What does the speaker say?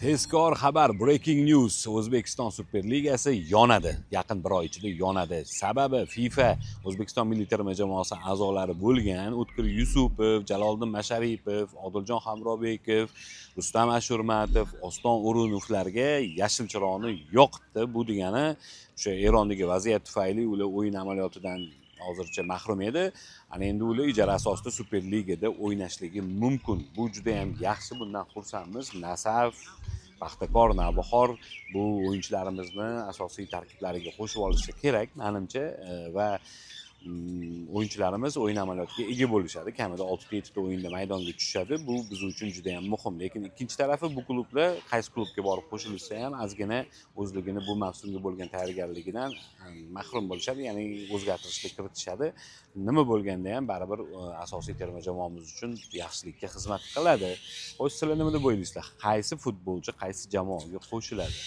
Tezkor xabar, breaking news. O'zbekiston Superligasi yonadi. Yaqin bir oy ichida yonadi. Sababi FIFA O'zbekiston milliy terma jamoasi a'zolari bo'lgan O'tkir Yusupov, Jaloliddin Masharipov, Odiljon Hamrobekov, Rustam Ashurmatov, Oston O'runovlarga yashil chiroqni yoqibdi. Bu degani o'sha Erondagi vaziyat tufayli ular o'yin amaliyotidan hozircha mahrum edi. Ana endi ular ijara asosida Superligada o'ynashligi mumkin. Bu juda ham yaxshi, bundan xursandmiz. Nasaf, Paxtakor, Navbahor bu o'yinchilarimizni asosiy tarkiblariga qo'shib olishi kerak menimcha va o'yinchilarimiz o'yin amaliyotiga ega bo'lishadi. Kamida 6-7 ta o'yinda maydonga tushadi. Bu biz uchun juda ham muhim. Lekin ikkinchi tarafi bu klublar qaysi klubga borib qo'shilsa ham ozgina o'zligini bu mavsumga bo'lgan tayyorgarligidan mahrum bo'lishadi, ya'ni o'zgartirishlar kiritishadi. Nima bo'lganda ham baribir asosiy terma jamoamiz uchun yaxshilikka xizmat qiladi. Xo'sh, sizlar nima deb o'ylaysizlar? Qaysi futbolchi qaysi jamoaga qo'shiladi?